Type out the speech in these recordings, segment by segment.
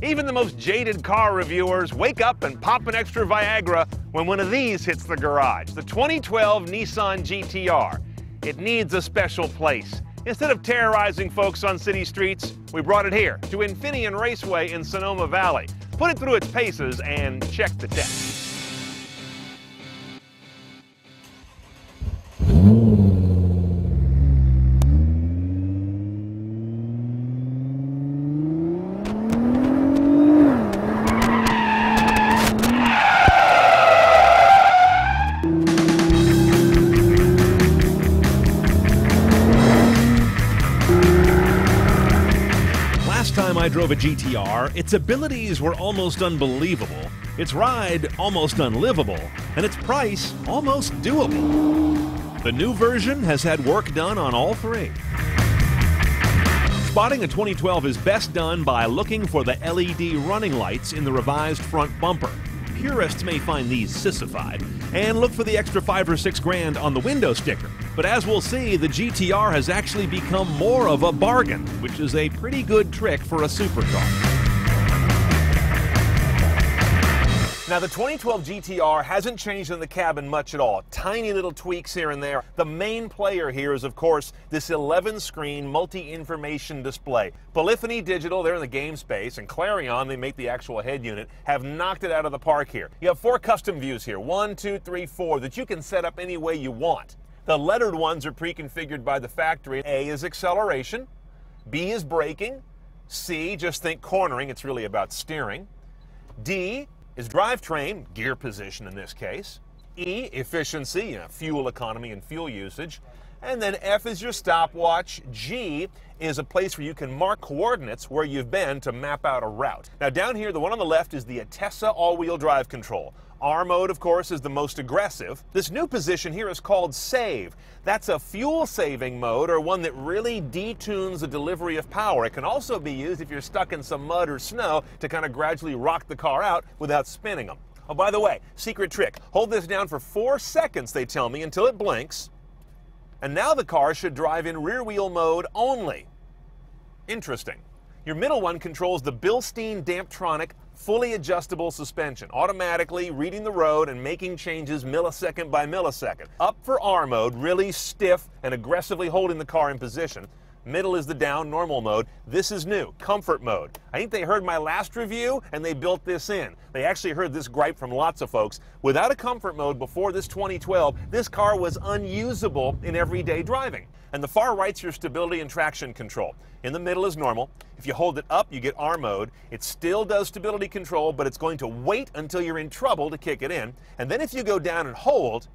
Even the most jaded car reviewers wake up and pop an extra Viagra when one of these hits the garage. The 2012 Nissan GT-R. It needs a special place. Instead of terrorizing folks on city streets, we brought it here to Infineon Raceway in Sonoma Valley. Put it through its paces and check the test. Last time I drove a GT-R, its abilities were almost unbelievable, its ride almost unlivable, and its price almost doable. The new version has had work done on all three. Spotting a 2012 is best done by looking for the LED running lights in the revised front bumper. Purists may find these sissified, and look for the extra $5 or $6 grand on the window sticker. But as we'll see, the GT-R has actually become more of a bargain, which is a pretty good trick for a supercar. Now, the 2012 GT-R hasn't changed in the cabin much at all. Tiny little tweaks here and there. The main player here is, of course, this 11-screen multi-information display. Polyphony Digital, they're in the game space, and Clarion, they make the actual head unit, have knocked it out of the park here. You have 4 custom views here, 1, 2, 3, 4, that you can set up any way you want. The lettered ones are pre-configured by the factory. A is acceleration, B is braking, C, just think cornering, it's really about steering, D is drivetrain, gear position in this case, E, efficiency, fuel economy and fuel usage, and then F is your stopwatch, G is a place where you can mark coordinates where you've been to map out a route. Now down here, the one on the left is the Atessa all-wheel drive control. R mode, of course, is the most aggressive. This new position here is called Save. That's a fuel-saving mode, or one that really detunes the delivery of power. It can also be used if you're stuck in some mud or snow to kind of gradually rock the car out without spinning them. Oh, by the way, secret trick. Hold this down for 4 seconds, they tell me, until it blinks. And now the car should drive in rear-wheel mode only. Interesting. Your middle one controls the Bilstein Damptronic fully adjustable suspension, automatically reading the road and making changes millisecond by millisecond. Up for R mode, really stiff and aggressively holding the car in position. Middle is the down, normal mode. This is new, comfort mode. I think they heard my last review and they built this in. They actually heard this gripe from lots of folks. Without a comfort mode before this 2012, this car was unusable in everyday driving. And the far right's your stability and traction control. In the middle is normal. If you hold it up, you get R mode. It still does stability control, but it's going to wait until you're in trouble to kick it in. And then if you go down and hold,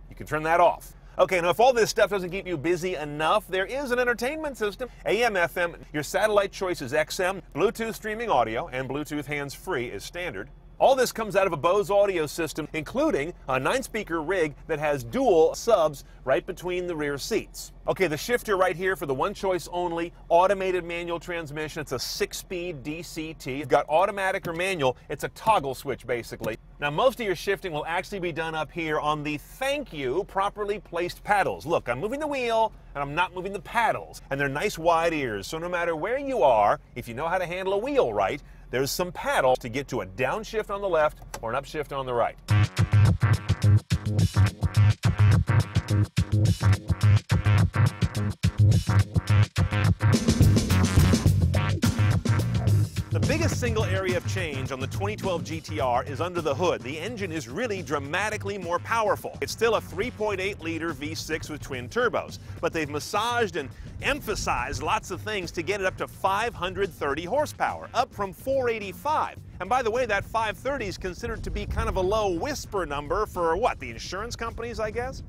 you can turn that off. Okay, now if all this stuff doesn't keep you busy enough, there is an entertainment system. AM, FM, your satellite choice is XM, Bluetooth streaming audio, and Bluetooth hands-free is standard. All this comes out of a Bose audio system, including a 9-speaker rig that has dual subs right between the rear seats. Okay, the shifter right here for the one choice only, automated manual transmission. It's a 6-speed DCT. You've got automatic or manual. It's a toggle switch, basically. Now, most of your shifting will actually be done up here on the thank you properly placed paddles. Look, I'm moving the wheel, and I'm not moving the paddles. And they're nice wide ears, so no matter where you are, if you know how to handle a wheel right, there's some paddle to get to a downshift on the left or an upshift on the right. The biggest single area of change on the 2012 GT-R is under the hood. The engine is really dramatically more powerful. It's still a 3.8-liter V6 with twin turbos, but they've massaged and emphasized lots of things to get it up to 530 horsepower, up from 485. And by the way, that 530 is considered to be kind of a low whisper number for what, the insurance companies, I guess?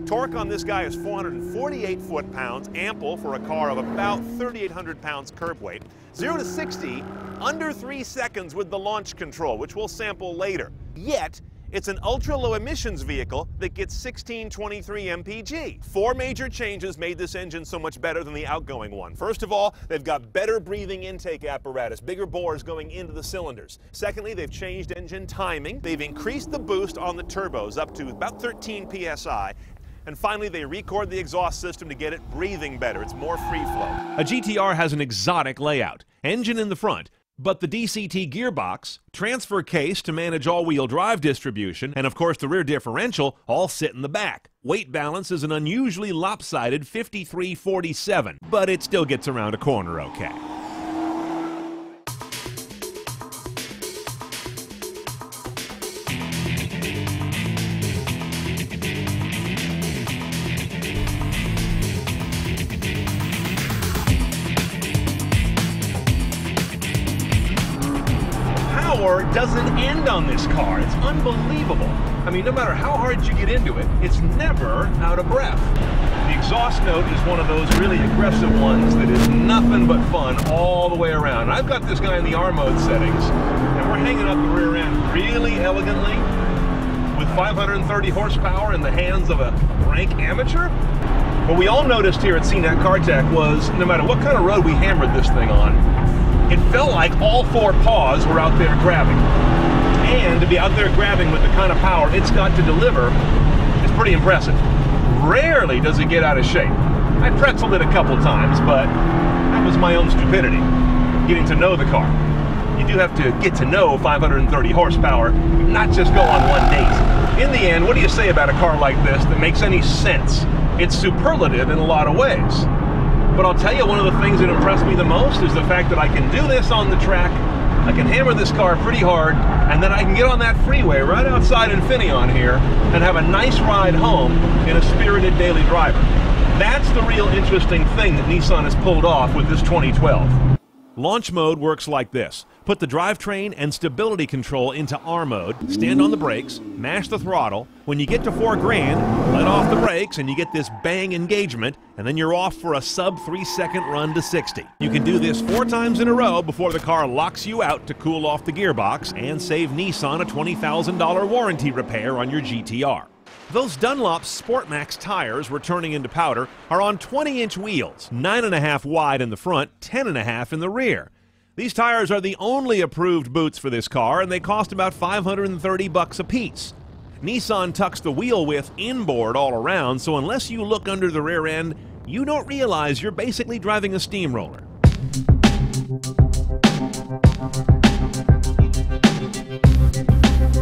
Torque on this guy is 448 foot-pounds, ample for a car of about 3,800 pounds curb weight. 0 to 60 under 3 seconds with the launch control, which we'll sample later. Yet, it's an ultra-low emissions vehicle that gets 1623 mpg. 4 major changes made this engine so much better than the outgoing one. First of all, they've got better breathing intake apparatus, bigger bores going into the cylinders. Secondly, they've changed engine timing. They've increased the boost on the turbos up to about 13 psi. And finally, they record the exhaust system to get it breathing better. It's more free flow. A GT-R has an exotic layout. Engine in the front, But the DCT gearbox, transfer case to manage all-wheel drive distribution, and of course the rear differential all sit in the back. Weight balance is an unusually lopsided 53-47, but it still gets around a corner okay. Power doesn't end on this car. It's unbelievable. I mean, no matter how hard you get into it, it's never out of breath. The exhaust note is one of those really aggressive ones that is nothing but fun all the way around. I've got this guy in the R mode settings, and we're hanging up the rear end really elegantly with 530 horsepower in the hands of a rank amateur. What we all noticed here at CNET Car Tech was no matter what kind of road we hammered this thing on, it felt like all four paws were out there grabbing. And to be out there grabbing with the kind of power it's got to deliver is pretty impressive. Rarely does it get out of shape. I pretzeled it a couple times, but that was my own stupidity, getting to know the car. You do have to get to know 530 horsepower, not just go on one date. In the end, what do you say about a car like this that makes any sense? It's superlative in a lot of ways. But I'll tell you, one of the things that impressed me the most is the fact that I can do this on the track, I can hammer this car pretty hard, and then I can get on that freeway right outside Infineon here and have a nice ride home in a spirited daily driver. That's the real interesting thing that Nissan has pulled off with this 2012. Launch mode works like this. Put the drivetrain and stability control into R mode, stand on the brakes, mash the throttle. When you get to $4,000, let off the brakes and you get this bang engagement, and then you're off for a sub 3-second run to 60. You can do this 4 times in a row before the car locks you out to cool off the gearbox and save Nissan a $20,000 warranty repair on your GT-R. Those Dunlop Sportmax tires we're turning into powder are on 20-inch wheels, 9.5 wide in the front, 10.5 in the rear. These tires are the only approved boots for this car, and they cost about $530 a piece. Nissan tucks the wheel width inboard all around, so unless you look under the rear end, you don't realize you're basically driving a steamroller.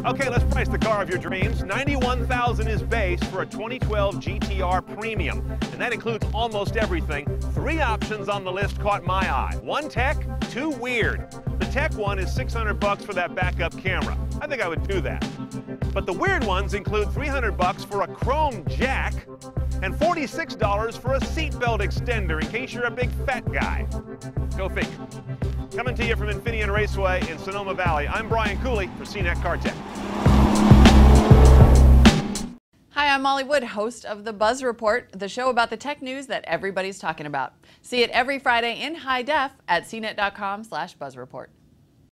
Okay, let's price the car of your dreams. $91,000 is base for a 2012 GT-R Premium, and that includes almost everything. 3 options on the list caught my eye. 1 tech, 2 weird. The tech one is $600 for that backup camera. I think I would do that. But the weird ones include $300 for a chrome jack and $46 for a seatbelt extender in case you're a big fat guy. Go figure. Coming to you from Infineon Raceway in Sonoma Valley, I'm Brian Cooley for CNET Car Tech. Hi, I'm Molly Wood, host of The Buzz Report, the show about the tech news that everybody's talking about. See it every Friday in high def at cnet.com/buzzreport.